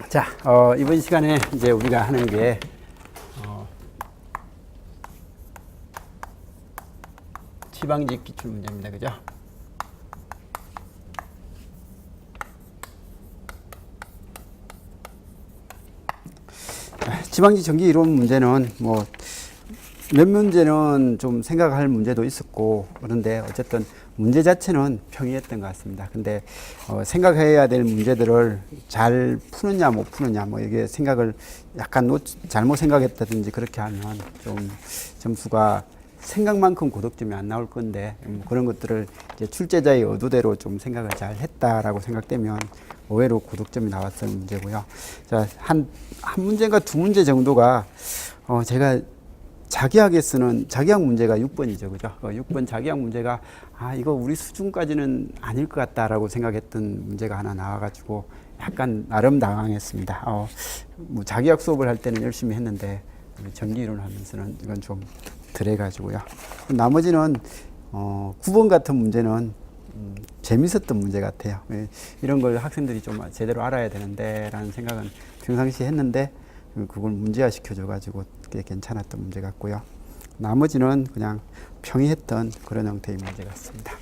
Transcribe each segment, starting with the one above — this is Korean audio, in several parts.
자, 이번 시간에 이제 우리가 하는 게 지방직 기출 문제입니다. 그죠? 지방직 전기 이론 문제는 뭐 몇 문제는 좀 생각할 문제도 있었고, 그런데 어쨌든 문제 자체는 평이했던 것 같습니다. 근데 생각해야 될 문제들을 잘 푸느냐 못 푸느냐, 뭐 이게 생각을 약간 잘못 생각했다든지 그렇게 하면 좀 점수가 생각만큼 고득점이 안 나올 건데, 그런 것들을 이제 출제자의 의도대로 좀 생각을 잘 했다라고 생각되면 의외로 고득점이 나왔던 문제고요. 자, 한 문제인가 두 문제 정도가 제가 자기학에 쓰는 자기학 문제가 6번이죠. 그죠? 6번 자기학 문제가 이거 우리 수준까지는 아닐 것 같다라고 생각했던 문제가 하나 나와가지고 약간 나름 당황했습니다. 뭐 자기학 수업을 할 때는 열심히 했는데 전기 이론 하면서는 이건 좀 덜해가지고요. 나머지는 9번 같은 문제는 재밌었던 문제 같아요. 이런 걸 학생들이 좀 제대로 알아야 되는데 라는 생각은 평상시에 했는데 그걸 문제화 시켜줘가지고 꽤 괜찮았던 문제 같고요. 나머지는 그냥 평이했던 그런 형태의 문제 같습니다.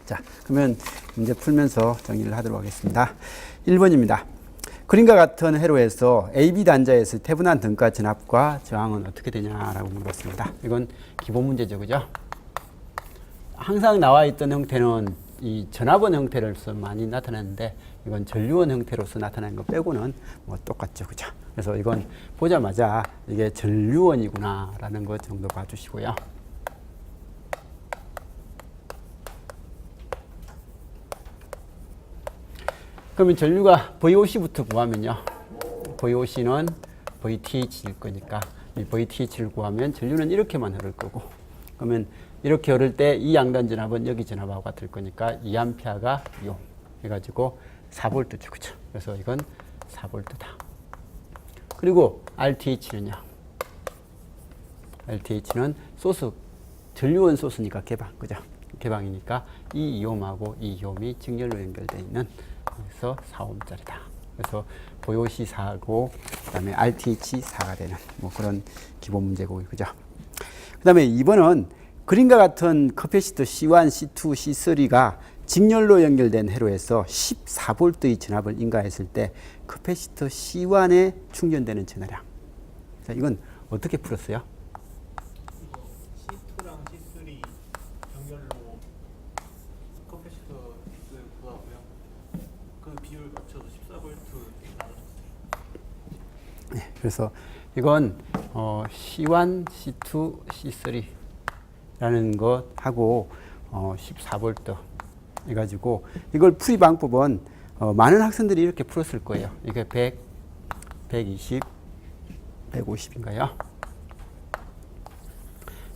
자, 그러면 문제 풀면서 정리를 하도록 하겠습니다. 1번입니다. 그림과 같은 회로에서 AB 단자에서 태분한 등가 전압과 저항은 어떻게 되냐라고 물었습니다. 이건 기본 문제죠. 그죠? 항상 나와 있던 형태는 이 전압원 형태로서 많이 나타나는데 이건 전류원 형태로서 나타나는 거 빼고는 뭐 똑같죠. 그죠? 그래서 이건 보자마자 이게 전류원이구나 라는 것 정도 봐주시고요. 그러면 전류가 VOC부터 구하면요. VOC는 VTH일 거니까 이 VTH를 구하면 전류는 이렇게만 흐를 거고, 그러면 이렇게 흐를 때 이 양단 전압은 여기 전압하고 같을 거니까 2A가 요 해가지고 4V죠. 그죠? 그래서 이건 4V다. 그리고 RTH는요. RTH는 소스, 전류원 소스니까 개방, 그죠? 개방이니까 이 이옴하고 이 이옴이 직렬로 연결되어 있는, 그래서 4옴짜리다. 그래서 VOC 4고, 그 다음에 RTH 4가 되는 뭐 그런 기본 문제고, 그죠? 그 다음에 2번은 그림과 같은 커패시터 C1, C2, C3가 직렬로 연결된 회로에서 14V의 전압을 인가했을 때 커패시터 C1에 충전되는 전하량. 자, 이건 어떻게 풀었어요? C2랑 C3 연결로 커패시터를 구하고요. 그 비율 맞춰서 14V 나눠줬어요. 네, 그래서 이건 C1, C2, C3라는 것하고 14V 해가지고 이걸 풀이 방법은 많은 학생들이 이렇게 풀었을 거예요. 이게 100, 120, 150인가요?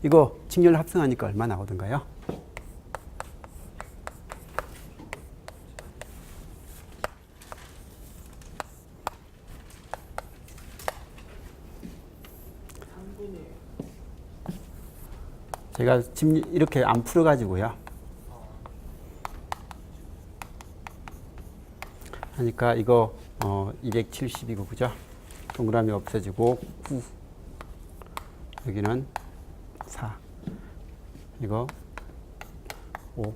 이거 직렬 합성하니까 얼마 나오던가요? 제가 지금 이렇게 안 풀어가지고요. 하니까 이거 270이고, 그죠? 동그라미 없어지고 9, 여기는 4, 이거 5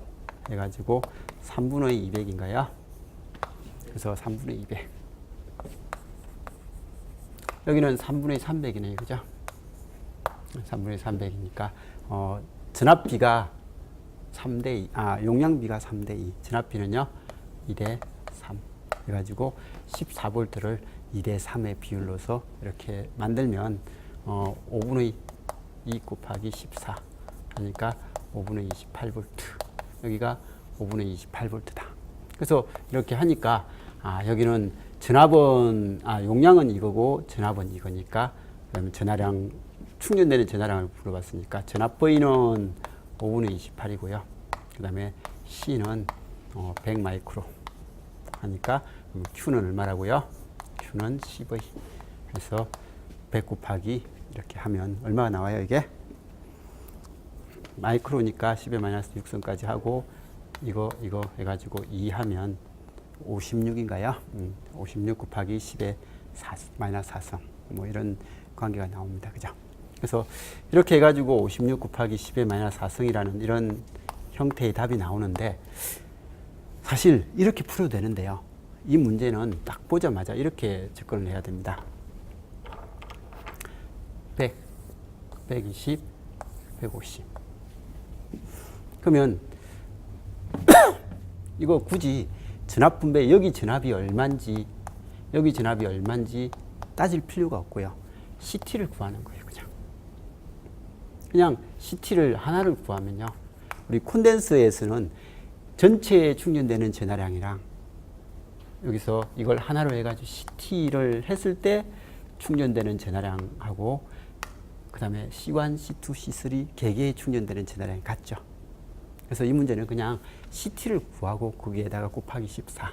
해가지고 3분의 200인가요? 그래서 3분의 200. 여기는 3분의 300이네요. 그죠? 3분의 300이니까 전압비가 3대 2, 용량비가 3대 2, 전압비는요 2대 3 해가지고 14V를 2대 3의 비율로서 이렇게 만들면 5분의 2 곱하기 14 하니까 5분의 28V, 여기가 5분의 28V다. 그래서 이렇게 하니까 여기는 전압은 용량은 이거고 전압은 이거니까, 그러면 전하량, 충전되는 전하량을 물어봤으니까 전압 V는 5분의 28이고요. 그 다음에 C는 100 마이크로 하니까 Q는 얼마라고요? Q는 10V. 그래서 100 곱하기 이렇게 하면 얼마가 나와요? 이게 마이크로니까 10의 마이너스 6선까지 하고 이거 해가지고 2 하면 56인가요? 56 곱하기 10의 마이너스 4승 뭐 이런 관계가 나옵니다. 그죠? 그래서 이렇게 해가지고 56 곱하기 10의 마이너스 4승이라는 이런 형태의 답이 나오는데 사실 이렇게 풀어도 되는데요. 이 문제는 딱 보자마자 이렇게 접근을 해야 됩니다. 100, 120, 150. 그러면 이거 굳이 전압 분배, 여기 전압이 얼마인지, 여기 전압이 얼마인지 따질 필요가 없고요. CT를 구하는 거예요, 그냥. 그냥 CT를 하나를 구하면요. 우리 콘덴서에서는 전체에 충전되는 전하량이랑 여기서 이걸 하나로 해가지고 CT를 했을 때 충전되는 전하량하고 그 다음에 C1, C2, C3 개개에 충전되는 전하량이 같죠. 그래서 이 문제는 그냥 CT를 구하고 거기에다가 곱하기 14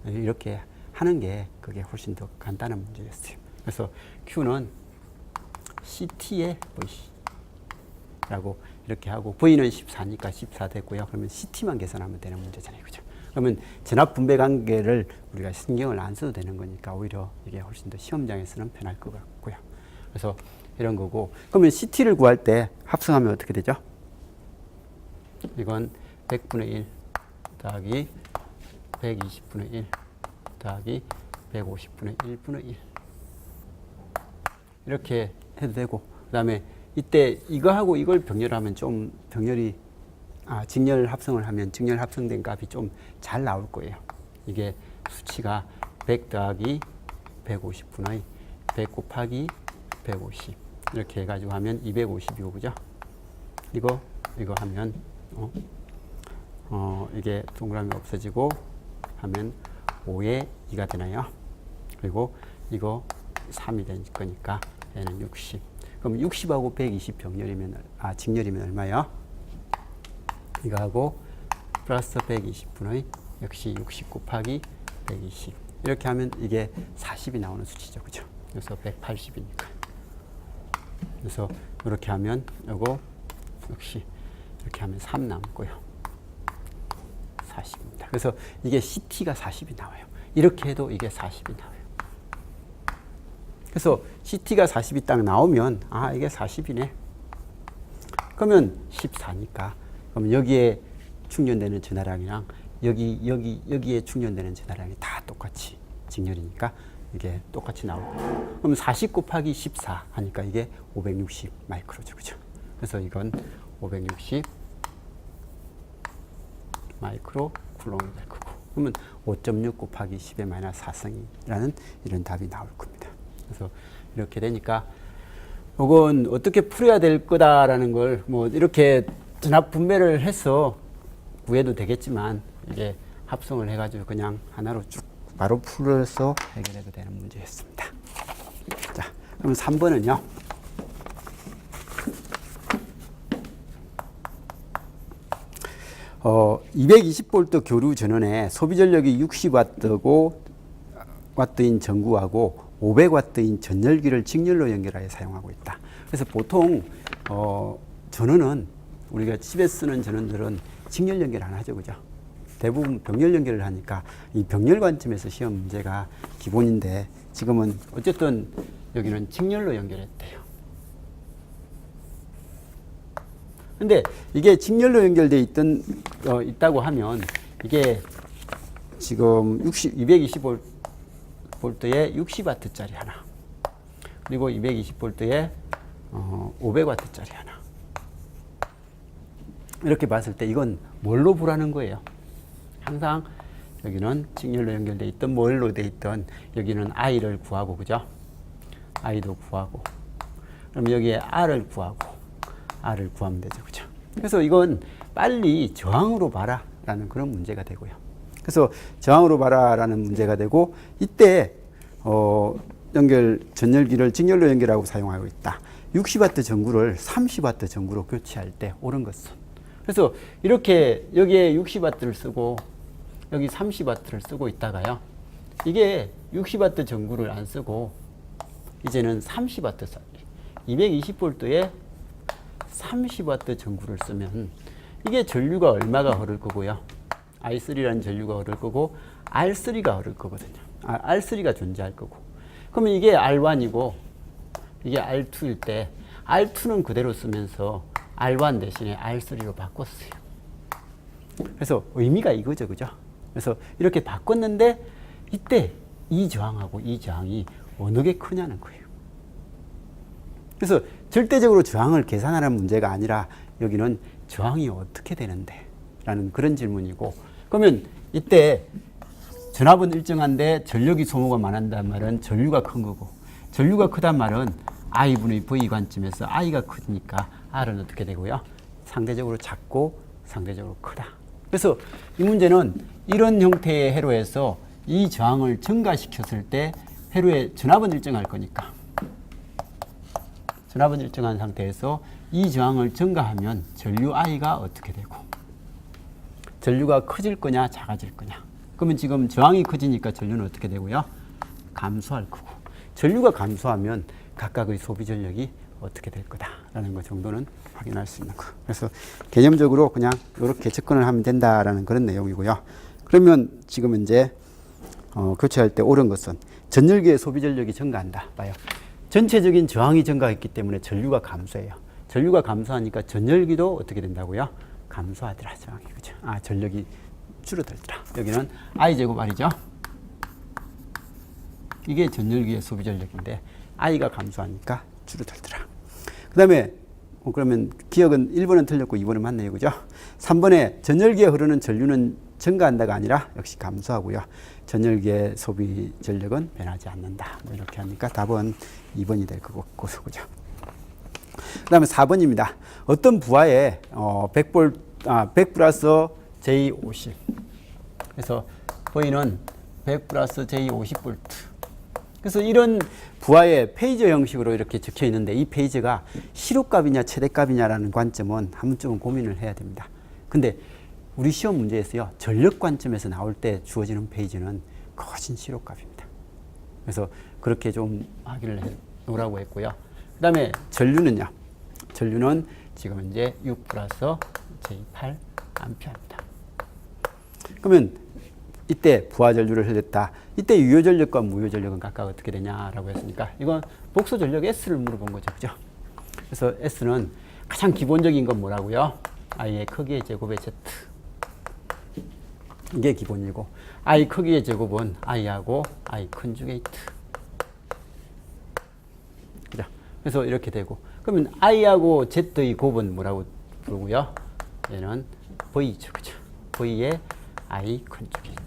이렇게 하는 게 그게 훨씬 더 간단한 문제였어요. 그래서 Q는 CT의 V라고 이렇게 하고 V는 14니까 14 됐고요. 그러면 CT만 계산하면 되는 문제잖아요. 그죠? 그러면 전압 분배 관계를 우리가 신경을 안 써도 되는 거니까 오히려 이게 훨씬 더 시험장에서는 편할 것 같고요. 그래서 이런 거고, 그러면 CT를 구할 때 합성하면 어떻게 되죠? 이건 100분의 1 더하기 120분의 1 더하기 150분의 1분의 1 이렇게 해도 되고, 그 다음에 이때 이거하고 이걸 병렬하면 좀 병렬이 직렬 합성을 하면 직렬 합성된 값이 좀 잘 나올 거예요. 이게 수치가 100 더하기 150분의 100 곱하기 150 이렇게 해가지고 하면 250이고, 그죠? 이거 하면 이게 동그라미 없어지고 하면 5에 2가 되나요? 그리고 이거 3이 될 거니까 얘는 60. 그럼 60하고 120 병렬이면 직렬이면 얼마요? 이거하고 플러스 120분의 역시 60 곱하기 120 이렇게 하면 이게 40이 나오는 수치죠. 그죠? 그래서 180이니까. 그래서 이렇게 하면 이거 역시 이렇게 하면 3 남고요. 40입니다. 그래서 이게 CT가 40이 나와요. 이렇게 해도 이게 40이 나와요. 그래서 CT가 40이 딱 나오면 이게 40이네. 그러면 14니까 그럼 여기에 충전되는 전하량이랑 여기에 충전되는 전하량이 다 똑같이 직렬이니까 이게 똑같이 나오고, 그럼 40 곱하기 14 하니까 이게 560 마이크로죠. 그죠? 그래서 이건 560 마이크로 쿨롱이 될 거고, 그러면 5.6 곱하기 10의 마이너스 4승이라는 이런 답이 나올 겁니다. 그래서 이렇게 되니까 이건 어떻게 풀어야 될 거다라는 걸 뭐 이렇게 전압 분배를 해서 구해도 되겠지만 이게 합성을 해가지고 그냥 하나로 쭉 바로 풀어서 해결해도 되는 문제였습니다. 자, 그럼 3번은요. 어, 220V 교류 전원에 소비 전력이 60W인 전구하고 500W인 전열기를 직렬로 연결하여 사용하고 있다. 그래서 보통 전원은 우리가 집에 쓰는 전원들은 직렬 연결 안 하죠, 그죠? 대부분 병렬 연결을 하니까 이 병렬 관점에서 시험 문제가 기본인데 지금은 어쨌든 여기는 직렬로 연결했대요. 근데 이게 직렬로 연결돼 있다고 하면 이게 지금 220V에 60W짜리 하나, 그리고 220V에 500W짜리 하나. 이렇게 봤을 때 이건 뭘로 보라는 거예요? 항상 여기는 직렬로 연결돼 있던 뭘로 돼 있던 여기는 I를 구하고, 그죠? I도 구하고, 그럼 여기에 R을 구하고 R을 구하면 되죠, 그죠? 그래서 이건 빨리 저항으로 봐라 라는 그런 문제가 되고요. 그래서 저항으로 봐라 라는 문제가 되고, 이때 전열기를 직렬로 연결하고 사용하고 있다. 60W 전구를 30W 전구로 교체할 때 옳은 것은, 그래서 이렇게 여기에 60W를 쓰고 여기 30W를 쓰고 있다가요, 이게 60W 전구를 안 쓰고 이제는 30W 220V에 30W 전구를 쓰면 이게 전류가 얼마가 흐를 거고요? I3라는 전류가 흐를 거고 R3가 흐를 거거든요. R3가 존재할 거고. 그러면 이게 R1이고 이게 R2일 때 R2는 그대로 쓰면서 R1 대신에 R3로 바꿨어요. 그래서 의미가 이거죠. 그죠? 그래서 이렇게 바꿨는데 이때 이 저항하고 이 저항이 어느 게 크냐는 거예요. 그래서 절대적으로 저항을 계산하는 문제가 아니라 여기는 저항이 어떻게 되는데 라는 그런 질문이고, 그러면 이때 전압은 일정한데 전력이 소모가 많았단 말은 전류가 큰 거고, 전류가 크단 말은 I분의 V 관점에서 I가 크니까 R은 어떻게 되고요? 상대적으로 작고 상대적으로 크다. 그래서 이 문제는 이런 형태의 회로에서 이 저항을 증가시켰을 때 회로의 전압은 일정할 거니까, 전압은 일정한 상태에서 이 저항을 증가하면 전류 I가 어떻게 되고, 전류가 커질 거냐 작아질 거냐. 그러면 지금 저항이 커지니까 전류는 어떻게 되고요? 감소할 거고, 전류가 감소하면 각각의 소비 전력이 어떻게 될 거다라는 것 정도는 확인할 수 있는 거. 그래서 개념적으로 그냥 이렇게 접근을 하면 된다라는 그런 내용이고요. 그러면 지금 이제 교체할 때 옳은 것은 전열기의 소비 전력이 증가한다. 봐요. 전체적인 저항이 증가했기 때문에 전류가 감소해요. 전류가 감소하니까 전열기도 어떻게 된다고요? 감소하더라. 저항이. 그죠? 전력이 줄어들더라. 여기는 I 제곱 R이죠. 이게 전열기의 소비 전력인데 I가 감소하니까 줄어들더라. 그 다음에 그러면 기억은 1번은 틀렸고 2번은 맞네요. 그죠? 3번에 전열기에 흐르는 전류는 증가한다가 아니라 역시 감소하고요. 전열기의 소비 전력은 변하지 않는다. 뭐 이렇게 하니까 답은 2번이 될 거고, 그죠? 그 다음에 4번입니다. 어떤 부하에 100 플러스 J50. 그래서 V는 100 플러스 J50V. 그래서 이런 부하의 페이저 형식으로 이렇게 적혀 있는데 이 페이저가 시로값이냐 최대값이냐라는 관점은 한 번쯤은 고민을 해야 됩니다. 근데 우리 시험 문제에서요, 전력 관점에서 나올 때 주어지는 페이지는 거진 시로값입니다. 그래서 그렇게 좀 확인을 해 놓으라고 했고요. 그 다음에 전류는요, 전류는 지금 이제 6 플러스 J8 암페어입니다. 그러면 이때 부하 전류를 흘렸다. 이때 유효 전력과 무효 전력은 각각 어떻게 되냐라고 했으니까 이건 복소 전력 S를 물어본 거죠. 그죠? 그래서 S는 가장 기본적인 건 뭐라고요? I의 크기의 제곱의 Z. 이게 기본이고, I 크기의 제곱은 I하고 I 컨주게이트. 그죠? 그래서 이렇게 되고, 그러면 I하고 Z의 곱은 뭐라고 부르고요? 얘는 V죠. 그죠? V의 I 컨주게이트.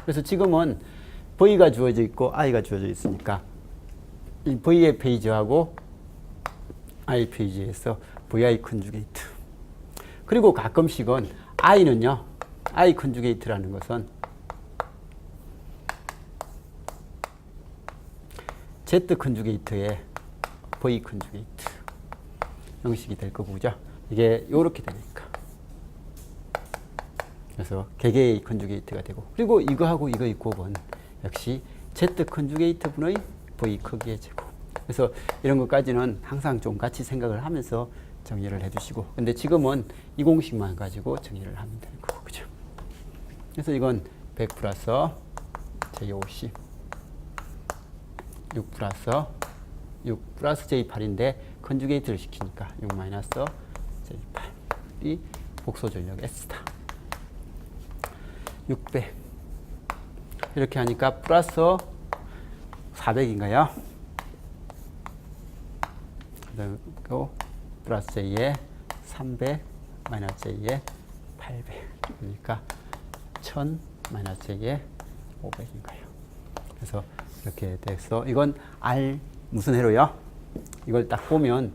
그래서 지금은 V가 주어져 있고 I가 주어져 있으니까 이 V의 페이지하고 I 페이지에서 VI 컨주게이트. 그리고 가끔씩은 I는요, I 컨주게이트라는 것은 Z 컨주게이트의 V 컨주게이트 형식이 될 거고, 그죠? 이게 요렇게 되니까. 그래서 개개의 컨주게이트가 되고, 그리고 이거하고 이거의 곱은 역시 Z 컨주게이트 분의 V 크기의 제곱. 그래서 이런 것까지는 항상 좀 같이 생각을 하면서 정리를 해주시고, 근데 지금은 이 공식만 가지고 정리를 하면 되는 거고, 그죠? 그래서 이건 100 플러스 J50, 6 플러스 J8인데 컨주게이트를 시키니까 6 마이너스 J8이 복소 전력 S다. 600 이렇게 하니까 플러스 400인가요? 그리고 플러스 J에 300 마이너스 J에 800 그러니까 1000 마이너스 J에 500인가요? 그래서 이렇게 돼서 이건 R 무슨 회로요? 이걸 딱 보면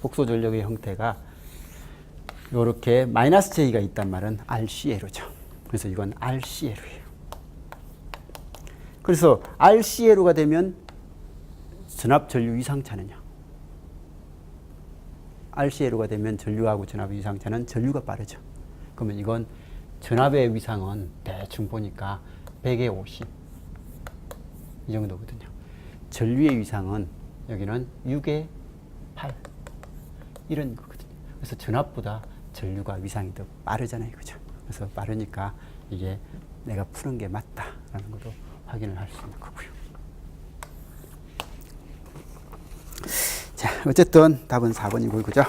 복소 전력의 형태가 이렇게 마이너스 J가 있단 말은 RC 회로죠. 그래서 이건 RC 회로예요. 그래서 RC 회로가 되면 전압 전류 이상차는요. RC 회로가 되면 전류하고 전압의 위상차는 전류가 빠르죠. 그러면 이건 전압의 위상은 대충 보니까 100에 50 이 정도거든요. 전류의 위상은 여기는 6에 8 이런 거거든요. 그래서 전압보다 전류가 위상이 더 빠르잖아요. 그죠? 그래서 빠르니까 이게 내가 푸는 게 맞다라는 것도 확인을 할 수 있는 거고요. 자, 어쨌든 답은 4번이고, 그죠?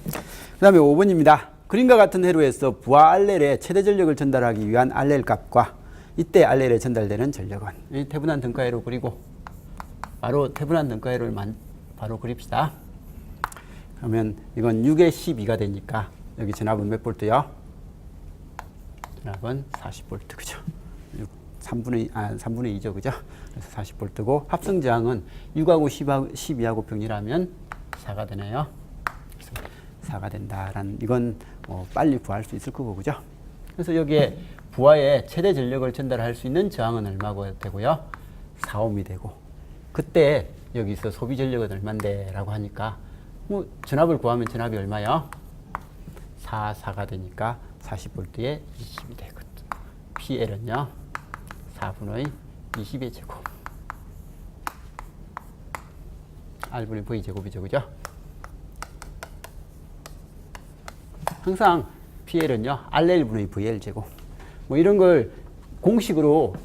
그 다음에 5번입니다. 그림과 같은 회로에서 부하 알렐의 최대 전력을 전달하기 위한 알렐 값과 이때 알렐에 전달되는 전력은, 이 태분한 등가회로 그리고 바로 태분한 등가회로를 바로 그립시다. 그러면 이건 6에 12가 되니까 여기 전압은 몇 볼트요? 전압은 40볼트, 그죠? 3분의 2죠, 그죠? 그래서 40볼트고 합성 저항은 6하고 12하고 병렬하면 4가 되네요. 그래서 4가 된다라는, 이건 빨리 구할 수 있을 거고, 그죠? 그래서 여기에 부하에 최대 전력을 전달할 수 있는 저항은 얼마가 되고요? 4옴이 되고, 그때 여기서 소비 전력은 얼마인데 라고 하니까 뭐 전압을 구하면 전압이 얼마요? 4가 되니까 40볼트에 20이 되거든. PL은요 4분의 20의 제곱 R분의 V 제곱이죠, 그죠? 항상 PL은요 RL분의 VL 제곱, 뭐 이런 걸 공식으로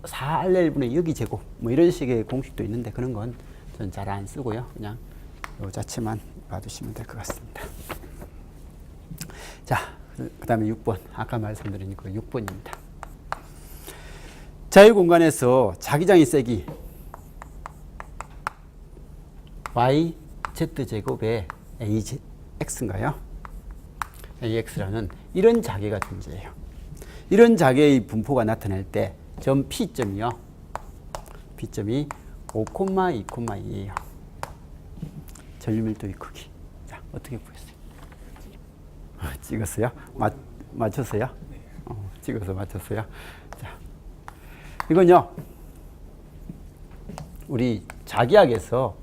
4RL분의 여기 제곱, 뭐 이런 식의 공식도 있는데 그런 건 전 잘 안 쓰고요. 그냥 요 자체만 봐두시면 될 것 같습니다. 자, 그 다음에 6번. 아까 말씀드린 그 6번입니다. 자유공간에서 자기장의 세기 y z제곱에 ax인가요? ax라는 이런 자개가 존재해요. 이런 자개의 분포가 나타날 때 점 P점이요. P점이 5,2,2예요. 전류밀도의 크기. 자, 어떻게 구했어요? 찍었어요? 맞췄어요? 찍어서 맞췄어요? 자, 이건요, 우리 자기학에서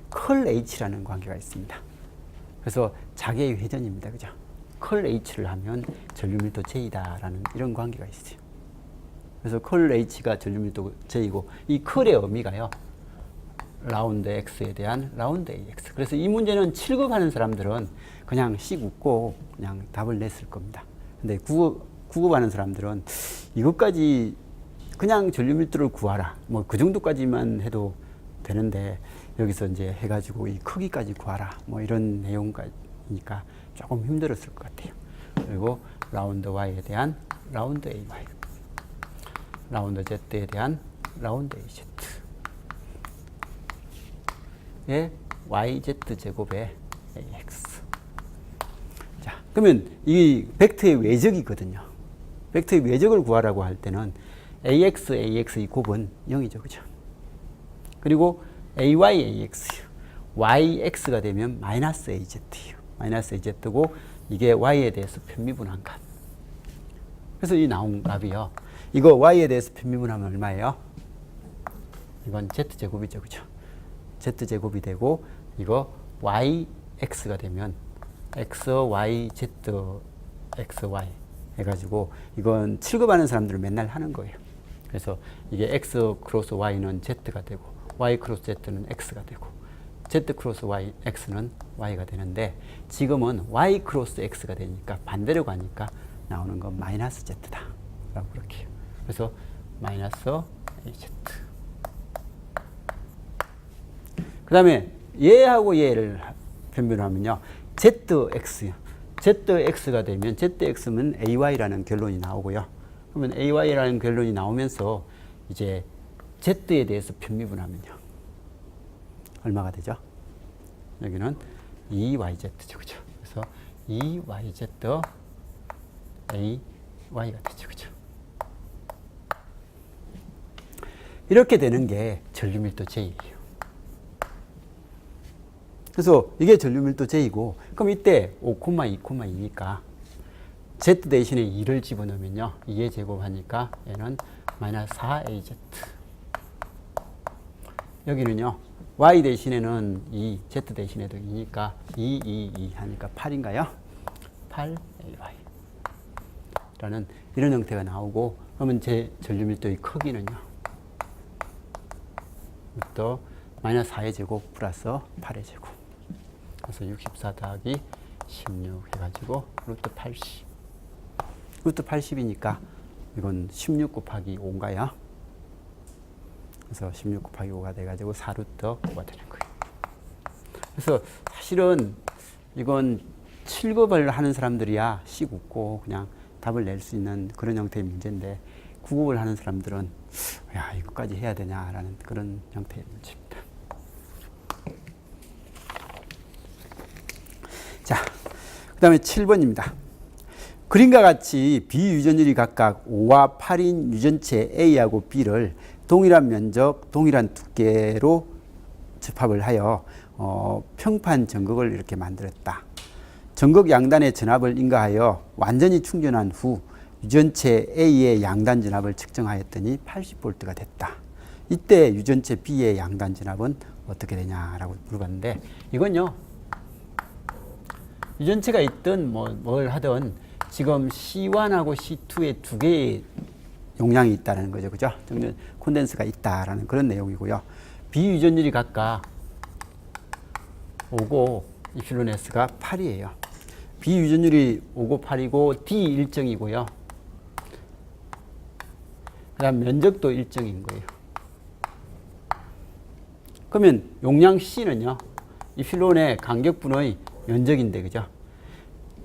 컬 H라는 관계가 있습니다. 그래서 자기의 회전입니다. 그죠? 컬 H를 하면 전류밀도 J다라는 이런 관계가 있어요. 그래서 컬 H가 전류밀도 J이고, 이 컬의 의미가요, 라운드 X에 대한 라운드 AX. 그래서 이 문제는 7급 하는 사람들은 그냥 씩 웃고 그냥 답을 냈을 겁니다. 근데 9급 하는 사람들은 이것까지 그냥 전류밀도를 구하라, 뭐 그 정도까지만 해도 되는데 여기서 이제 해가지고 이 크기까지 구하라, 뭐 이런 내용이니까 조금 힘들었을 것 같아요. 그리고 라운드 Y에 대한 라운드 AY, 라운드 Z에 대한 라운드 AZ 의 YZ제곱의 AX. 자, 그러면 이 벡터의 외적이거든요. 벡터의 외적을 구하라고 할 때는 AX, AX의 곱은 0이죠. 그죠? 그리고 AY, AX, YX가 되면 마이너스 AZ예요. 마이너스 AZ고 이게 Y에 대해서 편미분한 값. 그래서 이 나온 값이요. 이거 Y에 대해서 편미분하면 얼마예요? 이건 Z제곱이죠. 그죠? Z제곱이 되고, 이거 YX가 되면 XYZ, XY 해가지고, 이건 7급 하는 사람들은 맨날 하는 거예요. 그래서 이게 X 크로스 Y는 Z가 되고, Y 크로스 Z는 X가 되고, Z 크로스 Y, X는 Y가 되는데, 지금은 Y 크로스 X가 되니까 반대로 가니까 나오는 건 마이너스 Z다 라고 그렇게 해요. 그래서 마이너스 AZ. 그 다음에 얘하고 얘를 변별하면요, ZX요. ZX가 되면 ZX면 AY라는 결론이 나오고요. 그러면 AY라는 결론이 나오면서 이제 Z에 대해서 편미분하면요, 얼마가 되죠? 여기는 2YZ죠. 그죠? 그래서 2YZ AY가 되죠. 그죠? 이렇게 되는 게 전류밀도 J예요. 그래서 이게 전류밀도 J이고, 그럼 이때 5,2,2니까 Z 대신에 2를 집어넣으면요, 2의 제곱하니까 얘는 마이너스 4AZ. 여기는요, Y 대신에는 2, Z 대신에도 2니까 2 하니까 8인가요? 8AY 라는 이런 형태가 나오고, 그러면 제 전류밀도의 크기는요, 또 마이너스 4의 제곱 플러스 8의 제곱. 그래서 64 더하기 16 해가지고 루트 80. 루트 80이니까 이건 16 곱하기 5인가요? 그래서 16 곱하기 5가 돼가지고 4루트 5가 되는 거예요. 그래서 사실은 이건 7급을 하는 사람들이야 씩 웃고 그냥 답을 낼 수 있는 그런 형태의 문제인데 9급을 하는 사람들은 야 이것까지 해야 되냐라는 그런 형태의 문제입니다. 자, 그 다음에 7번입니다. 그림과 같이 비유전율이 각각 5와 8인 유전체 A하고 B를 동일한 면적, 동일한 두께로 접합을 하여 평판 전극을 이렇게 만들었다. 전극 양단의 전압을 인가하여 완전히 충전한 후 유전체 A의 양단 전압을 측정하였더니 80V가 됐다. 이때 유전체 B의 양단 전압은 어떻게 되냐라고 물어봤는데 이건요. 유전체가 있든 뭘 하든 지금 C1하고 C2의 두 개의 용량이 있다는 거죠. 그죠? 콘덴스가 있다라는 그런 내용이고요. 비유전율이 각각 5고 이필론 S가 8이에요. 비유전율이 5고 8이고 D 일정이고요. 그 다음 면적도 일정인 거예요. 그러면 용량 C는요. 이필론의 간격분의 면적인데 그죠?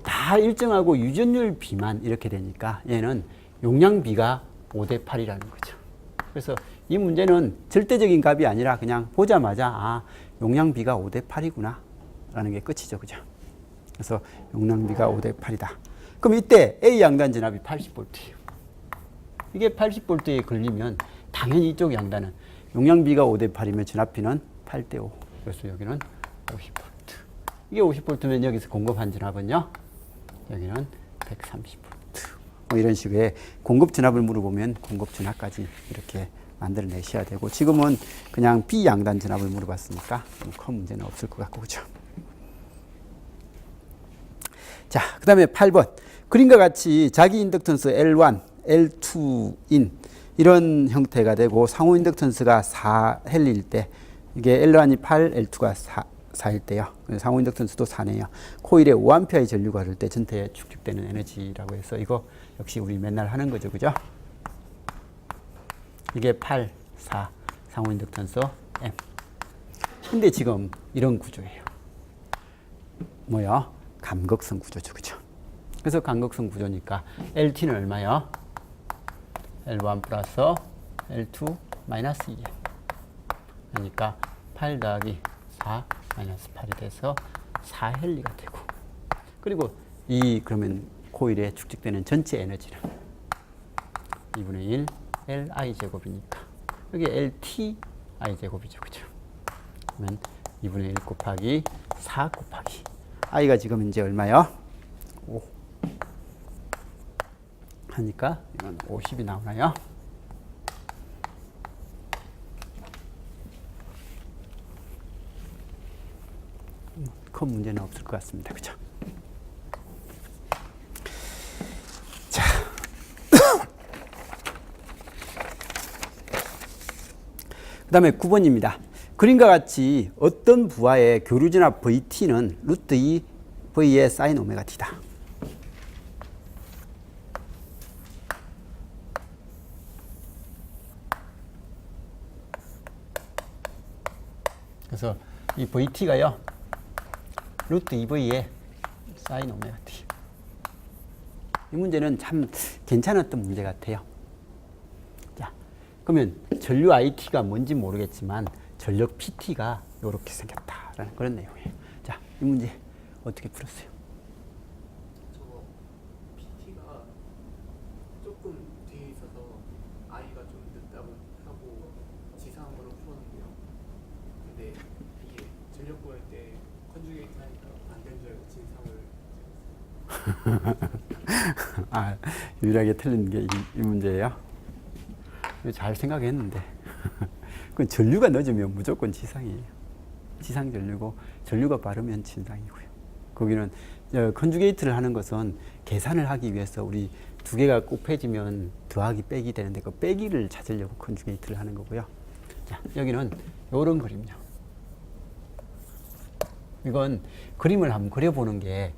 다 일정하고 유전율 B만 이렇게 되니까 얘는 용량 B가 5대 8이라는 거죠. 그래서 이 문제는 절대적인 값이 아니라 그냥 보자마자 아 용량 B가 5대 8이구나 라는 게 끝이죠. 그죠? 그래서 용량 B가 5대 8이다. 그럼 이때 A 양단 전압이 80V예요. 이게 80V에 걸리면 당연히 이쪽 양단은 용량 B가 5대 8이면 전압 B는 8대 5. 그래서 여기는 50V. 이게 50V면 여기서 공급한 전압은요. 여기는 130V. 뭐 이런 식의 공급 전압을 물어보면 공급 전압까지 이렇게 만들어내셔야 되고 지금은 그냥 B 양단 전압을 물어봤으니까 큰 문제는 없을 것 같고 그죠. 자, 그 다음에 8번. 그림과 같이 자기 인덕턴스 L1, L2인 이런 형태가 되고 상호 인덕턴스가 4헬일 때 이게 L1이 8, L2가 4일 때요. 상호 인덕턴스도 4네요. 코일에 5A의 전류가 흐를 때 전체에 축적되는 에너지라고 해서 이거 역시 우리 맨날 하는 거죠. 그죠? 이게 8, 4 상호 인덕턴스 M. 근데 지금 이런 구조예요. 뭐요? 감극성 구조죠. 그죠? 그래서 감극성 구조니까 LT는 얼마요? L1 플러스 L2 마이너스 2M. 그러니까 8 더하기 4 마이너스 8이 돼서 4헬리가 되고 그리고 이 그러면 코일에 축적되는 전체 에너지는 2분의 1 Li 제곱이니까 여기 LT I 제곱이죠. 그죠? 그러면 2분의 1 곱하기 4 곱하기 I가 지금 이제 얼마요? 5 하니까 이건 50이 나오나요? 큰 문제는 없을 것 같습니다. 그죠? 자. 그 다음에 9번입니다. 그림과 같이 어떤 부하의 교류전압 VT는 루트 2 V의 사인 오메가 T다. 그래서 이 VT가요. 루트 2V의 사인 오메가 T. 이 문제는 참 괜찮았던 문제 같아요. 자, 그러면 전류 IT가 뭔지 모르겠지만 전력 PT가 이렇게 생겼다라는 그런 내용이에요. 자, 이 문제 어떻게 풀었어요? 저거 PT가 조금 뒤에 있어서 I가 좀 늦다고 하고 지상으로 풀었는데요. 근데 이게 전력 보낼 때 컨주게이트 하니까 안 된 줄 알고 진상을 아, 유일하게 틀린 게 이 문제예요. 잘 생각했는데. 그 전류가 늦으면 무조건 지상이에요. 지상 전류고 전류가 빠르면 진상이고요. 거기는 컨주게이트를 하는 것은 계산을 하기 위해서 우리 두 개가 곱해지면 더하기 빼기 되는데 그 빼기를 찾으려고 컨주게이트를 하는 거고요. 자, 여기는 이런 그림이요. 이건 그림을 한번 그려보는 게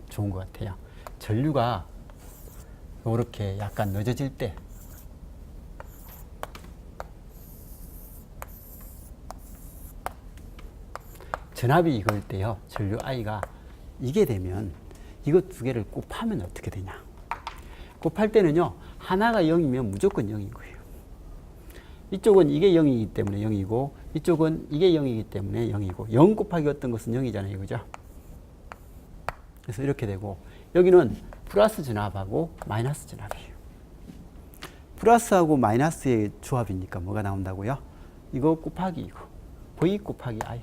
좋은 것 같아요. 전류가 요렇게 약간 늦어질 때 전압이 이걸 때요. 전류 I가 이게 되면 이거 두 개를 곱하면 어떻게 되냐. 곱할 때는요. 하나가 0이면 무조건 0인 거예요. 이쪽은 이게 0이기 때문에 0이고 이쪽은 이게 0이기 때문에 0이고 0 곱하기 어떤 것은 0이잖아요. 그죠? 그래서 이렇게 되고 여기는 플러스 전압하고 마이너스 전압이에요. 플러스하고 마이너스의 조합이니까 뭐가 나온다고요? 이거 곱하기 이거. V 곱하기 I.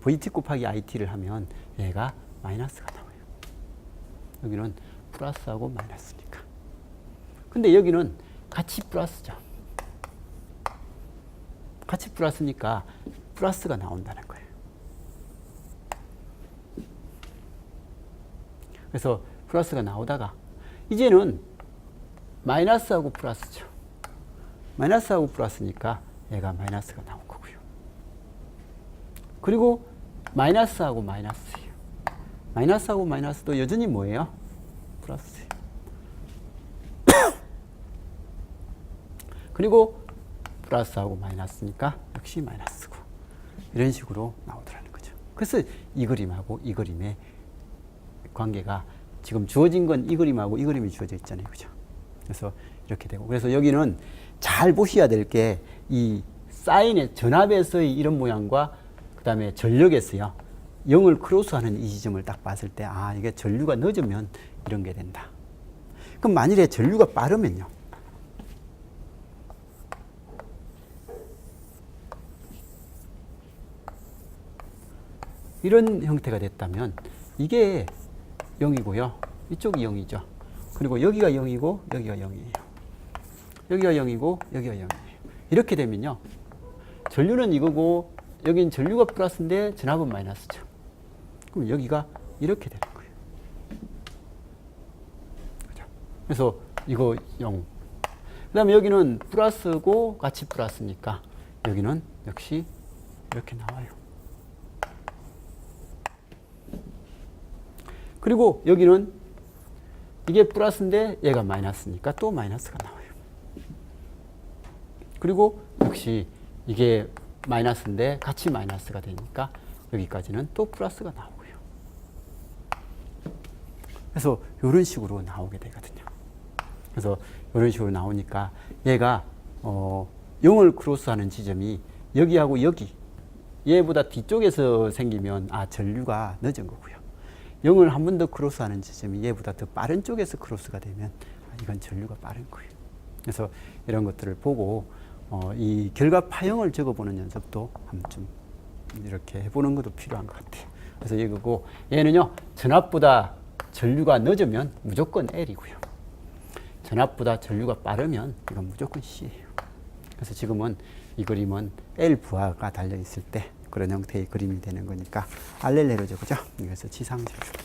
VT 곱하기 IT를 하면 얘가 마이너스가 나와요. 여기는 플러스하고 마이너스니까. 근데 여기는 같이 플러스죠. 같이 플러스니까 플러스가 나온다는 거예요. 그래서 플러스가 나오다가 이제는 마이너스하고 플러스죠. 마이너스하고 플러스니까 얘가 마이너스가 나온 거고요. 그리고 마이너스하고 마이너스예요. 마이너스하고 마이너스도 여전히 뭐예요? 플러스예요. 그리고 플러스하고 마이너스니까 역시 마이너스고 이런 식으로 나오더라는 거죠. 그래서 이 그림하고 이 그림의 관계가 지금 주어진 건 이 그림하고 이 그림이 주어져 있잖아요. 그죠? 그래서 이렇게 되고 그래서 여기는 잘 보셔야 될 게 이 사인의 전압에서의 이런 모양과 그 다음에 전력에서요. 0을 크로스하는 이 지점을 딱 봤을 때 아 이게 전류가 늦으면 이런 게 된다. 그럼 만일에 전류가 빠르면요. 이런 형태가 됐다면 이게 0이고요. 이쪽이 0이죠. 그리고 여기가 0이고 여기가 0이에요. 여기가 0이고 여기가 0이에요. 이렇게 되면요. 전류는 이거고 여긴 전류가 플러스인데 전압은 마이너스죠. 그럼 여기가 이렇게 되는 거예요. 그죠? 그래서 이거 0. 그 다음에 여기는 플러스고 같이 플러스니까 여기는 역시 이렇게 나와요. 그리고 여기는 이게 플러스인데 얘가 마이너스니까 또 마이너스가 나와요. 그리고 역시 이게 마이너스인데 같이 마이너스가 되니까 여기까지는 또 플러스가 나오고요. 그래서 이런 식으로 나오게 되거든요. 그래서 이런 식으로 나오니까 얘가 0을 크로스하는 지점이 여기하고 여기 얘보다 뒤쪽에서 생기면 아 전류가 늦은 거고요. 0을 한 번 더 크로스하는 지점이 얘보다 더 빠른 쪽에서 크로스가 되면 이건 전류가 빠른 거예요. 그래서 이런 것들을 보고 이 결과 파형을 적어보는 연습도 한번 좀 이렇게 해보는 것도 필요한 것 같아요. 그래서 이거고 얘는요 전압보다 전류가 늦으면 무조건 L이고요. 전압보다 전류가 빠르면 이건 무조건 C예요. 그래서 지금은 이 그림은 L 부하가 달려 있을 때 그런 형태의 그림이 되는 거니까 알렐레로죠, 그죠? 그래서 지상전류입니다.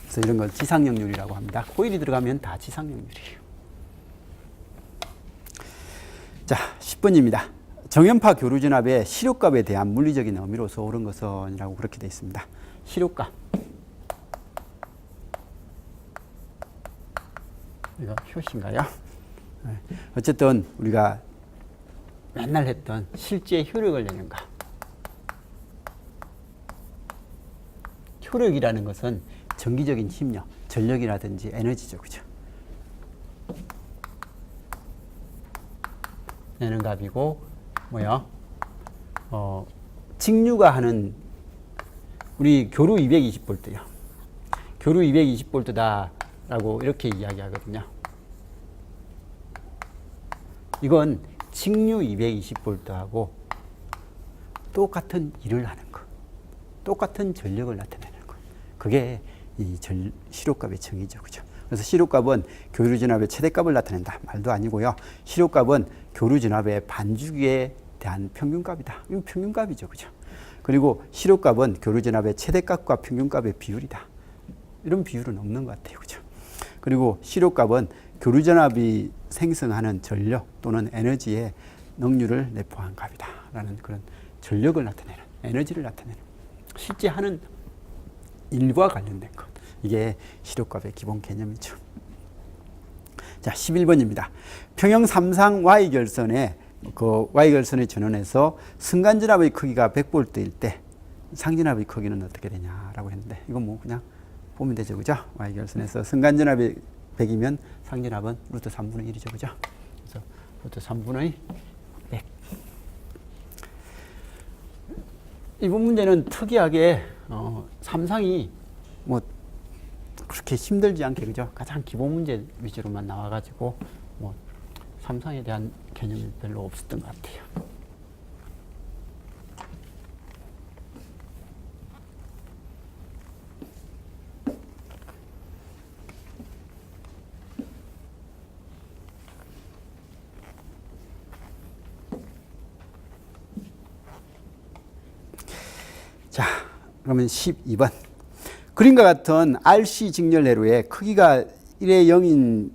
그래서 이런 걸 지상역률이라고 합니다. 코일이 들어가면 다 지상역률이에요. 자, 10번입니다. 정연파 교류전압의 시료값에 대한 물리적인 의미로서 옳은 것은이라고 그렇게 되어 있습니다. 시료값. 이거 표시인가요? 어쨌든 우리가 맨날 했던 실제 효력을 내는 거. 효력이라는 것은 전기적인 힘력, 전력이라든지 에너지죠. 그죠? 내는 값이고, 뭐야? 직류가 하는, 우리 교류 220V요. 교류 220V다 라고 이렇게 이야기하거든요. 이건 직류 220V하고 똑같은 일을 하는 거. 똑같은 전력을 나타내는 거. 그게 이 시료값의 정의죠. 그죠? 그래서 시료값은 교류전압의 최대값을 나타낸다. 말도 아니고요. 시료값은 교류전압의 반주기에 대한 평균값이다. 이건 평균값이죠. 그죠? 그리고 시료값은 교류전압의 최대값과 평균값의 비율이다. 이런 비율은 없는 것 같아요. 그죠? 그리고 시료값은 교류전압이 생성하는 전력 또는 에너지의 능률을 내포한 값이다. 라는 그런 전력을 나타내는, 에너지를 나타내는, 실제 하는 일과 관련된 것. 이게 시력값의 기본 개념이죠. 자, 11번입니다. 평형 3상 Y결선에 그 Y결선의 전원에서 순간전압의 크기가 100V일 때 상전압의 크기는 어떻게 되냐라고 했는데 이건 뭐 그냥 보면 되죠. 그죠? Y결선에서 순간전압이 100이면 상전압은 루트 3분의 1이죠. 그죠? 그래서 루트 3분의 100. 이번 문제는 특이하게 3상이 뭐 그렇게 힘들지 않게 그죠? 가장 기본 문제 위주로만 나와가지고 뭐 3상에 대한 개념이 별로 없었던 것 같아요. 자, 그러면 12번. 그림과 같은 RC 직렬 내로의 크기가 1의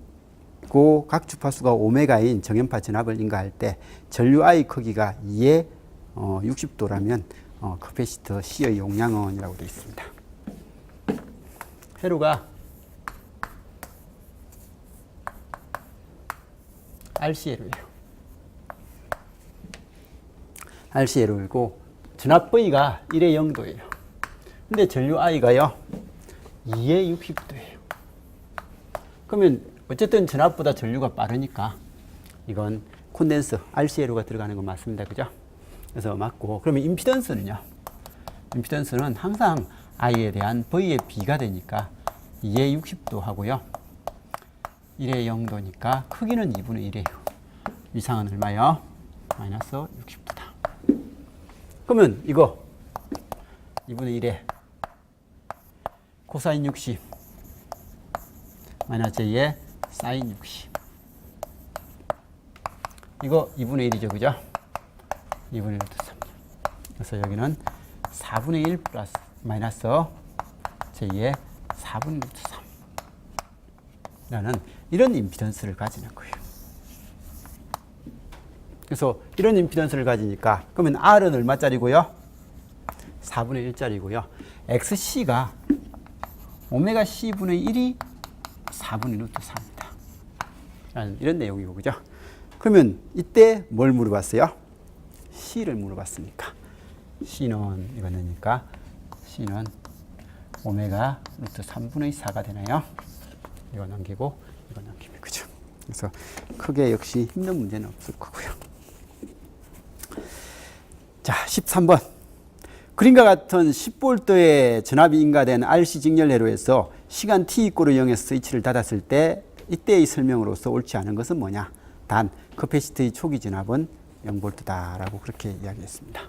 0이고 각 주파수가 오메가인 정연파 전압을 인가할 때 전류 I 크기가 2의 60도라면 커패시터 C의 용량은 이라고 되어 있습니다. 회로가 RC회로예요. RC회로이고 전압 V가 1의 0도예요. 근데 전류 I가요 2의 60도예요. 그러면 어쨌든 전압보다 전류가 빠르니까 이건 콘덴서 RC회로가 들어가는 건 맞습니다. 그죠? 그래서 맞고, 그러면 임피던스는요? 임피던스는 항상 I에 대한 V의 B가 되니까 2의 60도 하고요 1의 0도니까 크기는 2분의 1이에요. 위상은 얼마요? 마이너스 60도다. 그러면 이거 2분의 1에 코사인 60 마이너스 J의 사인 60 이거 2분의 1이죠. 그죠? 2분의 1 루트 3. 그래서 여기는 4분의 1 플러스 마이너스 J의 4분의 루트 3 라는 이런 임피던스를 가지는 거예요. 그래서 이런 임피던스를 가지니까 그러면 R은 얼마짜리고요? 4분의 1짜리고요. XC가 오메가 C분의 1이 4분의 루트 4입니다. 라는 이런 내용이고, 그죠? 그러면 이때 뭘 물어봤어요? C를 물어봤으니까. C는 이거 넣으니까 C는 오메가 루트 3분의 4가 되나요? 이거 넘기고 이거 넘기면, 그죠? 그래서 크게 역시 힘든 문제는 없을 거고요. 자, 13번. 그림과 같은 10V의 전압이 인가된 RC 직렬 회로에서 시간 t = 0에서 스위치를 닫았을 때 이때의 설명으로서 옳지 않은 것은 뭐냐? 단 커패시터의 초기 전압은 0V다라고 그렇게 이야기했습니다.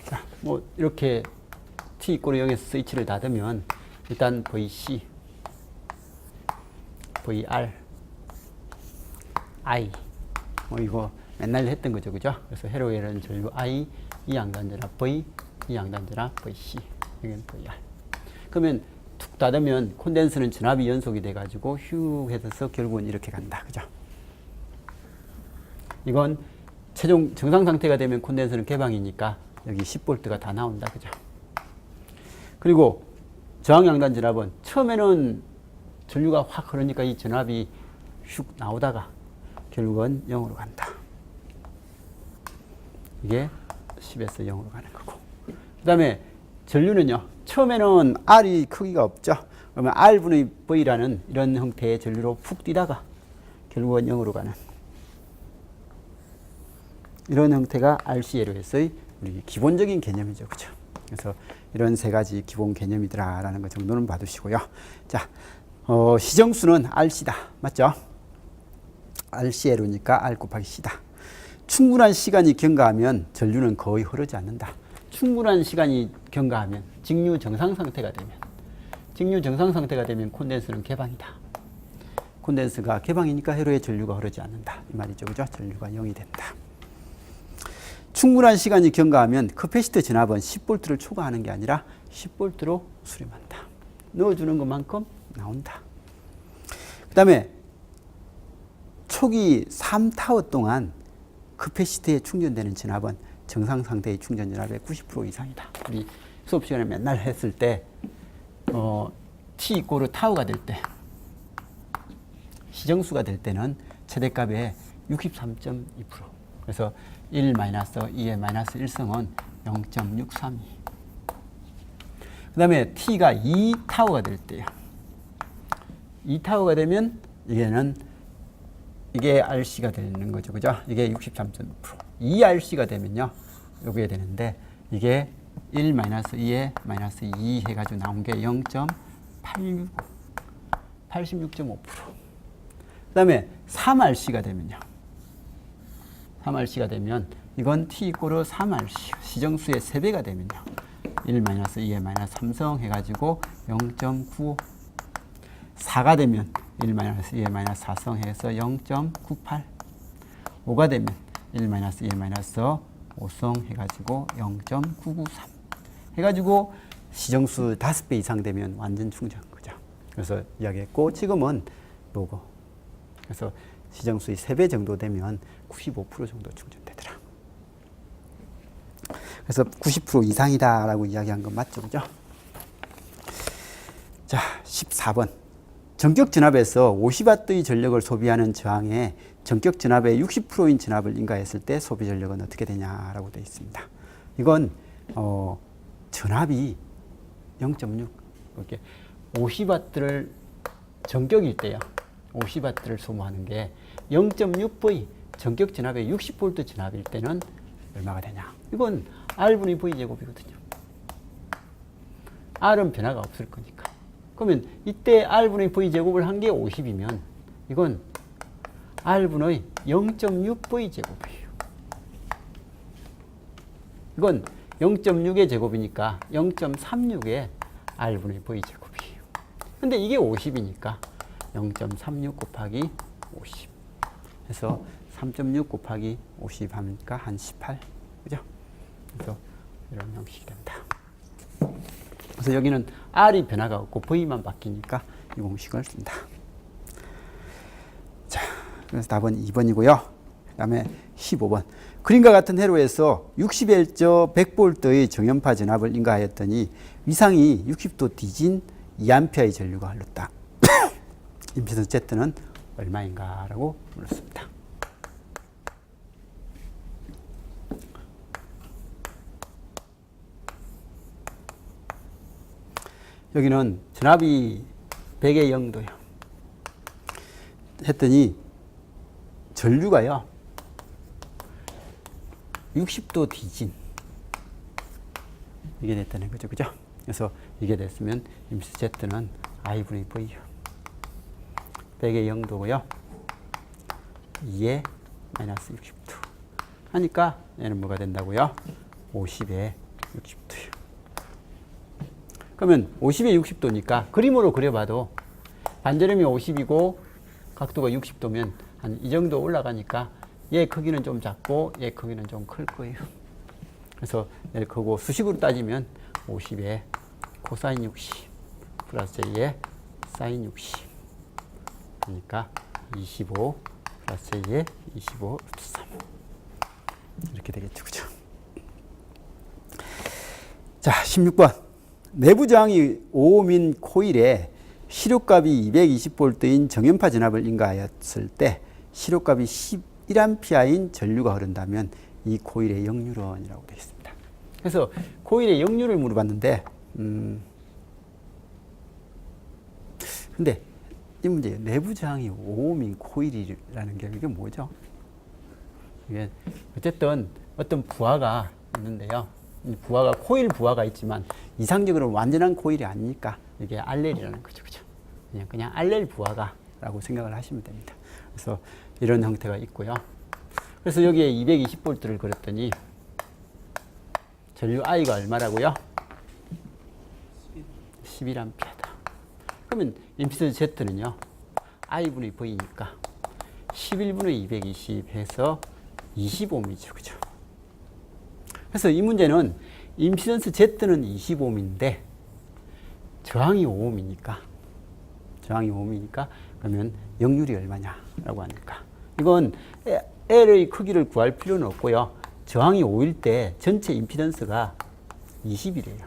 자, 뭐 이렇게 t = 0에서 스위치를 닫으면 일단 VC, VR, I 뭐 이거 맨날 했던 거죠. 그죠? 그래서 회로에는 전류 I, 이 양단전압 V, 이 양단전압 VC, 여기는 VR. 그러면 툭 닫으면 콘덴서는 전압이 연속이 돼가지고 휴 해서 결국은 이렇게 간다. 그죠? 이건 최종 정상 상태가 되면 콘덴서는 개방이니까 여기 10V가 다 나온다. 그죠? 그리고 저항양단 전압은 처음에는 전류가 확 흐르니까 이 전압이 슉 나오다가 결국은 0으로 간다. 이게 10에서 0으로 가는 거고. 그 다음에 전류는요, 처음에는 R이 크기가 없죠. 그러면 R분의 V라는 이런 형태의 전류로 푹 뛰다가 결국은 0으로 가는 이런 형태가 RC회로에서의 우리 기본적인 개념이죠. 그죠? 그래서 이런 세 가지 기본 개념이더라라는 것 정도는 봐두시고요. 자, 시정수는 RC다. 맞죠? RC회로니까 R 곱하기 C다. 충분한 시간이 경과하면 전류는 거의 흐르지 않는다. 충분한 시간이 경과하면 직류 정상 상태가 되면 콘덴서는 개방이다. 콘덴서가 개방이니까 회로에 전류가 흐르지 않는다. 이 말이죠. 그죠? 전류가 0이 된다. 충분한 시간이 경과하면 커패시터 전압은 10V를 초과하는 게 아니라 10V로 수렴한다. 넣어주는 것만큼 나온다. 그 다음에 초기 3타워 동안 커패시티에 충전되는 전압은 정상 상태의 충전 전압의 90% 이상이다. 우리 수업 시간에 맨날 했을 때 T 이꼬르 타워가 될 때 시정수가 될 때는 최대값의 63.2%. 그래서 1 마이너스 2의 마이너스 1성은 0.632. 그 다음에 T가 2타워가 될 때요. 2타워가 되면 이게 RC가 되는 거죠. 그죠? 이게 63.2%. 2RC가 되면요. 요게 되는데 이게 1 마이너스 2에 마이너스 2 해가지고 나온 게 0.86, 86.5%. 그 다음에 3RC가 되면요. 3RC가 되면 이건 T 이꼬르 3RC, 시정수의 3배가 되면요. 1 마이너스 2에 마이너스 3성 해가지고 0.95. 4가 되면 1 마이너스 2에 마이너스 4성 해서 0.98. 5가 되면 1 마이너스 2에 마이너스 5성 해가지고 0.993. 해가지고 시정수 5배 이상 되면 완전 충전. 그죠? 그래서 이야기했고, 지금은 요거. 그래서 시정수의 3배 정도 되면 95% 정도 충전되더라. 그래서 90% 이상이다라고 이야기한 건 맞죠? 그죠? 자, 14번. 전격 전압에서 50W의 전력을 소비하는 저항에 전격 전압의 60%인 전압을 인가했을 때 소비 전력은 어떻게 되냐라고 되어 있습니다. 이건 전압이 0.6 이렇게 50W를 전격일 때요. 50W를 소모하는 게 0.6V 전격 전압의 60V 전압일 때는 얼마가 되냐? 이건 R분의 V 제곱이거든요. R은 변화가 없을 거니까. 그러면 이때 R분의 V 제곱을 한 게 50이면 이건 R분의 0.6V 제곱이에요. 이건 0.6의 제곱이니까 0.36의 R분의 V 제곱이에요. 근데 이게 50이니까 0.36 곱하기 50 해서 3.6 곱하기 50 하니까 한 18. 그죠? 그래서 이런 형식이 된다. 그래서 여기는 R이 변화가 없고 V만 바뀌니까 이 공식을 쓴다. 자, 그래서 답은 2번이고요. 그 다음에 15번. 그림과 같은 회로에서 60Hz 100V의 정연파 전압을 인가하였더니 위상이 60도 뒤진 2A의 전류가 흘렀다. 임피던스 Z는 얼마인가? 라고 물었습니다. 여기는 전압이 100의 0도요. 했더니 전류가요. 60도 뒤진 이게 됐다는 거죠. 그죠? 그래서 이게 됐으면 임피던스 Z는 I분의 V요. 100의 0도고요. 2의 마이너스 60도 하니까 얘는 뭐가 된다고요? 50의 60도요. 그러면 50의 60도니까 그림으로 그려봐도 반절음이 50이고 각도가 60도면 한 이 정도 올라가니까 얘 크기는 좀 작고 얘 크기는 좀 클 거예요. 그래서 얘 크고 수식으로 따지면 50의 코사인 60 플러스 A의 사인 60 그러니까 25 플러스 A의 25 루트 3 이렇게 되겠죠. 그죠? 자, 16번. 내부 저항이 5옴인 코일에 시료값이 220V인 정연파 전압을 인가하였을 때 시료값이 11A인 전류가 흐른다면 이 코일의 역률은이라고 되어 있습니다. 그래서 코일의 역률을 물어봤는데 근데 이 문제 내부 저항이 5옴인 코일이라는 게 이게 뭐죠? 이게 어쨌든 어떤 부하가 있는데요. 부하가 코일 부하가 있지만 이상적으로 완전한 코일이 아니니까 이게 알렐이라는 거죠. 그죠? 그냥 알렐 부하가라고 생각을 하시면 됩니다. 그래서 이런 형태가 있고요. 그래서 여기에 220V를 그렸더니 전류 I가 얼마라고요? 11A다. 그러면 임피던스 Z는요. I분의 V니까 11분의 220 해서 25Ω이죠. 그죠? 그래서 이 문제는 임피던스 Z는 25Ω인데 저항이 5Ω이니까 그러면 역률이 얼마냐라고 하니까 이건 L의 크기를 구할 필요는 없고요. 저항이 5일 때 전체 임피던스가 20이래요.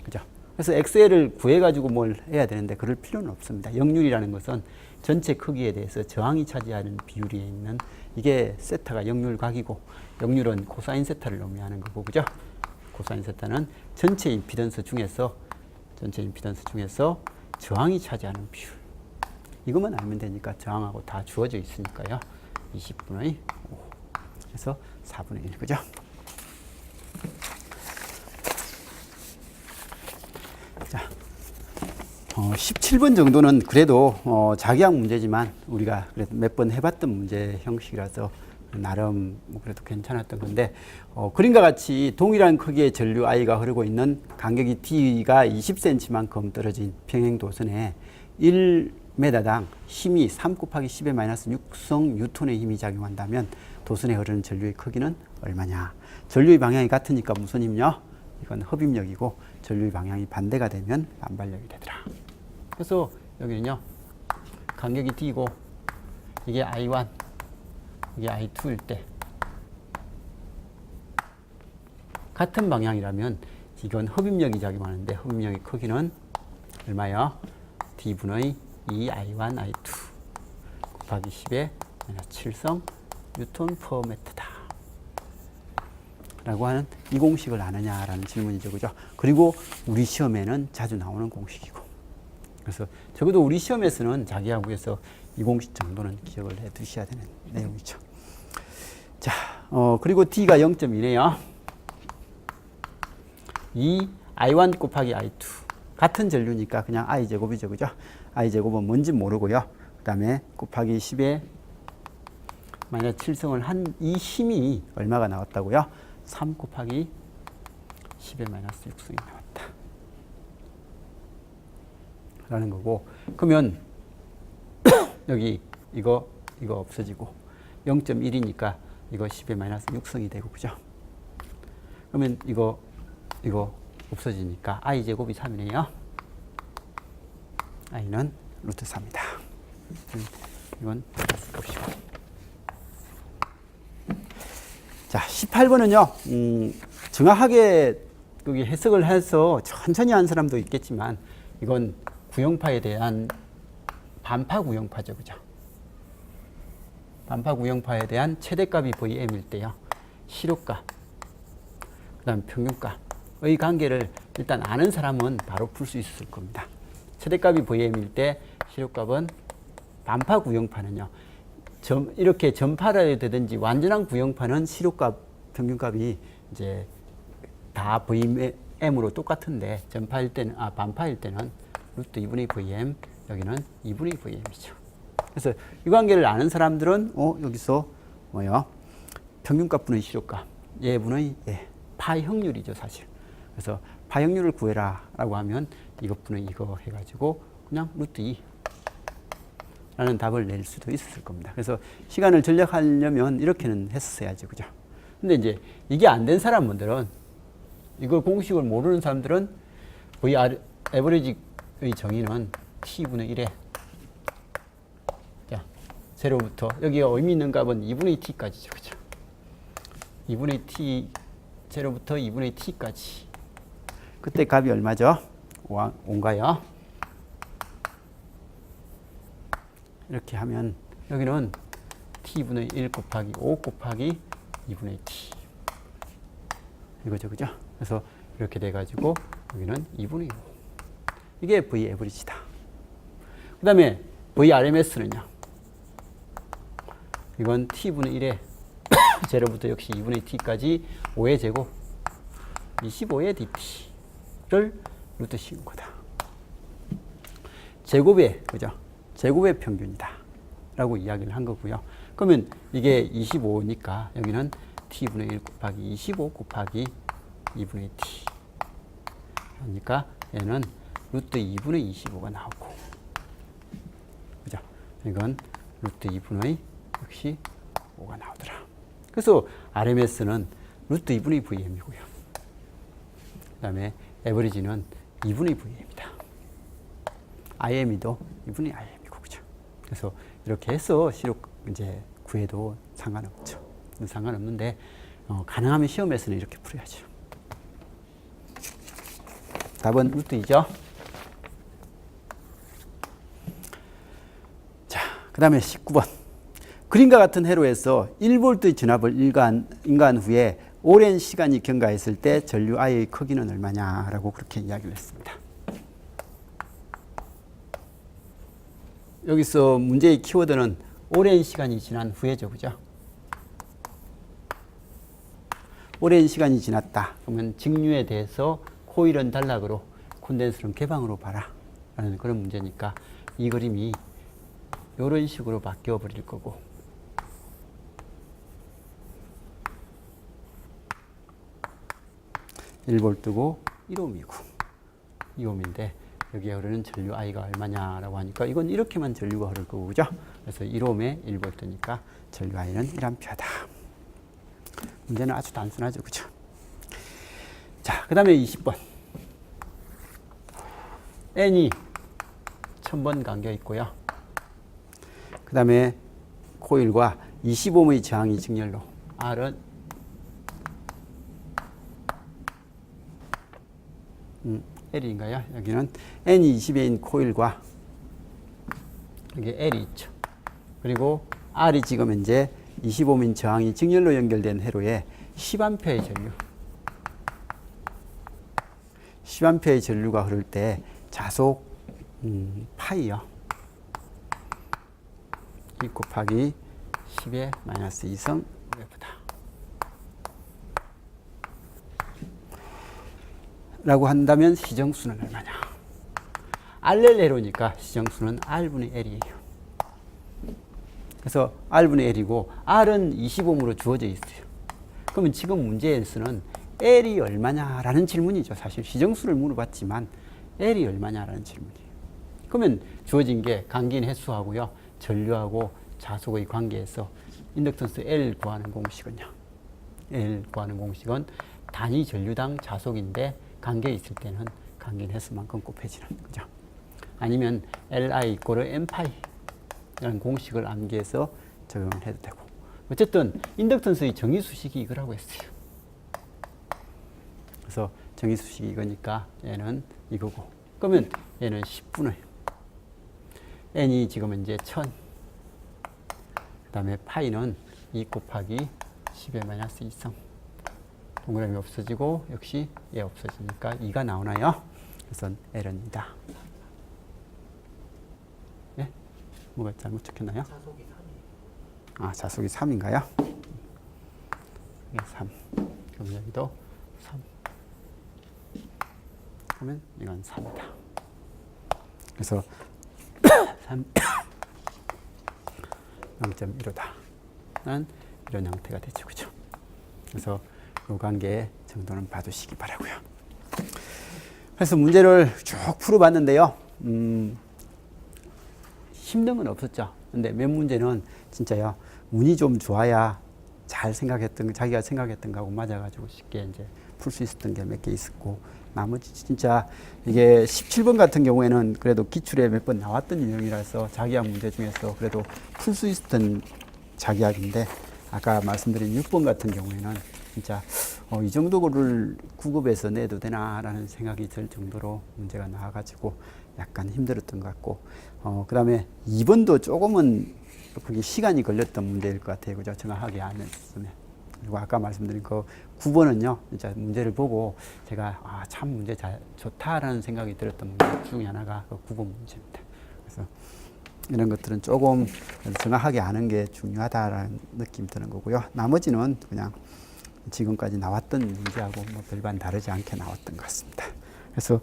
그죠? 그래서 XL을 구해가지고 뭘 해야 되는데 그럴 필요는 없습니다. 역률이라는 것은 전체 크기에 대해서 저항이 차지하는 비율이 있는 이게 세타가 역률각이고 역률은 코사인 세타를 의미하는 거고, 그죠? 코사인 세타는 전체 임피던스 중에서 저항이 차지하는 비율. 이것만 알면 되니까 저항하고 다 주어져 있으니까요. 20분의 5. 그래서 4분의 1, 그죠? 자, 17번 정도는 그래도 자기학 문제지만 우리가 그래도 몇 번 해봤던 문제 형식이라서 나름 그래도 괜찮았던 건데, 그림과 같이 동일한 크기의 전류 I가 흐르고 있는 간격이 D가 20cm만큼 떨어진 평행 도선에 1m당 힘이 3 곱하기 10의 마이너스 6성 뉴턴의 힘이 작용한다면 도선에 흐르는 전류의 크기는 얼마냐. 전류의 방향이 같으니까 무슨 힘요? 이건 흡입력이고 전류의 방향이 반대가 되면 반발력이 되더라. 그래서 여기는요, 간격이 D고 이게 I1, 이게 I2일 때 같은 방향이라면 이건 흡입력이 작용하는데 흡입력의 크기는 얼마요? D분의 2I1, I2 곱하기 10의 7성 뉴턴 퍼 미터다 라고 하는 이 공식을 아느냐라는 질문이죠. 그죠? 그리고 우리 시험에는 자주 나오는 공식이고, 그래서 적어도 우리 시험에서는 자기하고에서 이 공식 정도는 기억을 해 두셔야 되는 내용이죠. 자, 그리고 D가 0.2네요. 이 I1 곱하기 I2. 같은 전류니까 그냥 I제곱이죠. 그죠? I제곱은 뭔지 모르고요. 그 다음에 곱하기 10에 마이너스 7성을 한 이 힘이 얼마가 나왔다고요? 3 곱하기 10의 마이너스 6성이 나왔다. 라는 거고, 그러면 여기 이거 없어지고 0.1이니까 이거 10의 마이너스 6성이 되고, 그죠? 그러면 이거 없어지니까 I제곱이 3이네요. I는 루트 3이다. 이건 보시고. 자, 18번은요, 정확하게 여기 해석을 해서 천천히 한 사람도 있겠지만, 이건 구형파에 대한 반파 구형파죠. 그죠? 반파 구형파에 대한 최대값이 Vm일 때요, 시료값, 그 다음 평균값의 관계를 일단 아는 사람은 바로 풀 수 있을 겁니다. 최대값이 Vm일 때 시료값은 반파 구형파는요, 이렇게 전파를 되든지 완전한 구형파는 시료값, 평균값이 이제 다 Vm으로 똑같은데 전파일 때는, 반파일 때는 루트 2분의 Vm, 여기는 2분의 Vm이죠. 그래서 이 관계를 아는 사람들은 여기서 뭐요? 평균값 분의 시료값, 예분의 파 확률이죠, 사실. 그래서 파 확률을 구해라 라고 하면 이것 분의 이거 해가지고 그냥 루트 2 라는 답을 낼 수도 있을 겁니다. 그래서 시간을 절약하려면 이렇게는 했어야죠. 그죠? 근데 이제 이게 안 된 사람들은, 이걸 공식을 모르는 사람들은 V 에버리지의 정의는 T분의 1에, 자, 0부터, 여기가 의미 있는 값은 2분의 T까지죠. 그죠? 2분의 T, 0부터 2분의 T까지. 그때 값이 얼마죠? 5인가요? 이렇게 하면 여기는 T분의 1 곱하기 5 곱하기 2분의 T. 이거죠. 그죠? 그래서 이렇게 돼가지고 여기는 2분의 5. 이게 V 에버리지다. 그 다음에 V RMS는요. 이건 T분의 1에 0부터 역시 2분의 T까지 5의 제곱 25의 DT를 루트 씌운 거다. 제곱의, 그죠? 제곱의 평균이다 라고 이야기를 한 거고요. 그러면 이게 25니까 여기는 T분의 1 곱하기 25 곱하기 2분의 T. 그러니까 얘는 루트 2분의 25가 나오고, 그죠? 이건 루트 2분의 역시 5가 나오더라. 그래서 RMS는 루트 2분의 VM이고요. 그 다음에 에버리지는 2분의 VM이다. IME도 2분의 IM이고, 그죠? 그래서 이렇게 해서 시력 이제 구해도 상관없죠. 상관없는데 가능하면 시험에서는 이렇게 풀어야죠. 답은 루트이죠. 자, 그 다음에 19번. 그림과 같은 회로에서 1V의 전압을 인가한 후에 오랜 시간이 경과했을 때 전류 I의 크기는 얼마냐라고 그렇게 이야기를 했습니다. 여기서 문제의 키워드는 오랜 시간이 지난 후에죠. 그죠? 오랜 시간이 지났다. 그러면 직류에 대해서 코일은 단락으로 콘덴서는 개방으로 봐라 라는 그런 문제니까 이 그림이 이런 식으로 바뀌어 버릴 거고, (1V고) 1ohm이고 2ohm인데 여기에 흐르는 전류 I가 얼마냐라고 하니까 이건 이렇게만 전류가 흐를 거고, 그죠? 그래서 1ohm에 1V니까 전류 I는 1A다. 문제는 아주 단순하죠, 그죠? 자, 그 다음에 20번. N이 1000번 감겨 있고요. 그 다음에 코일과 20ohm의 저항이 직렬로, R은 L인가요? 여기는 N이 20회인 코일과 여기 L이 있죠. 그리고 R이 지금 현재 25민 저항이 직렬로 연결된 회로에 10A의 전류, 10A의 전류가 흐를 때 자속 파이요. 2 곱하기 10의 마이너스 2성 F다. 라고 한다면 시정수는 얼마냐? RL 회로니까 시정수는 R분의 L이에요. 그래서 R분의 L이고 R은 25ohm으로 주어져 있어요. 그러면 지금 문제에서는 L이 얼마냐라는 질문이죠. 사실 시정수를 물어봤지만 L이 얼마냐라는 질문이에요. 그러면 주어진 게 감긴 횟수하고요, 전류하고 자속의 관계에서 인덕턴스 L 구하는 공식은요. L 구하는 공식은 단위 전류당 자속인데 관계 있을 때는 감긴 횟수만큼 곱해지는 거죠. 아니면 Li 이꼬르 N파이 라는 공식을 암기해서 적용을 해도 되고, 어쨌든 인덕턴스의 정의수식이 이거라고 했어요. 그래서 정의수식이 이거니까 얘는 이거고, 그러면 얘는 10분의 N이 지금 이제 1000, 그 다음에 파이는 2 곱하기 10의 마이너스 2성, 동그라미 없어지고 역시 얘 없어지니까 2가 나오나요? 그래서 L입니다. 예? 뭐가 잘못 적혔나요? 자속이 3이에요. 아, 자속이 3인가요? 3. 그럼 여기도 3. 그러면 이건 3이다. 그래서 3 0.15다. 는 이런 형태가 되죠. 그죠? 그래서 이 관계의 정도는 봐두시기 바라고요. 그래서 문제를 쭉 풀어봤는데요. 힘든 건 없었죠. 근데 몇 문제는 진짜요, 운이 좀 좋아야 자기가 생각했던 거하고 맞아가지고 쉽게 이제 풀 수 있었던 게 몇 개 있었고, 나머지 진짜 이게 17번 같은 경우에는 그래도 기출에 몇 번 나왔던 유형이라서 자기학 문제 중에서 그래도 풀 수 있었던 자기학인데, 아까 말씀드린 6번 같은 경우에는 진짜 이 정도를 9급에서 내도 되나라는 생각이 들 정도로 문제가 나와가지고 약간 힘들었던 것 같고, 그 다음에 2번도 조금은 그게 시간이 걸렸던 문제일 것 같아요. 그죠? 정확하게 안 했으면. 그리고 아까 말씀드린 그 9번은요, 진짜 문제를 보고 제가 참 문제 좋다라는 생각이 들었던 문제 중에 하나가 그 9번 문제입니다. 그래서 이런 것들은 조금 정확하게 아는 게 중요하다라는 느낌이 드는 거고요. 나머지는 그냥 지금까지 나왔던 문제하고 뭐 별반 다르지 않게 나왔던 것 같습니다. 그래서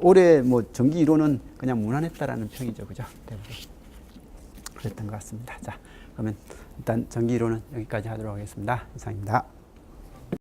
올해 뭐 전기 이론은 그냥 무난했다라는 평이죠, 그죠? 대부분 그랬던 것 같습니다. 자, 그러면 일단 전기 이론은 여기까지 하도록 하겠습니다. 이상입니다.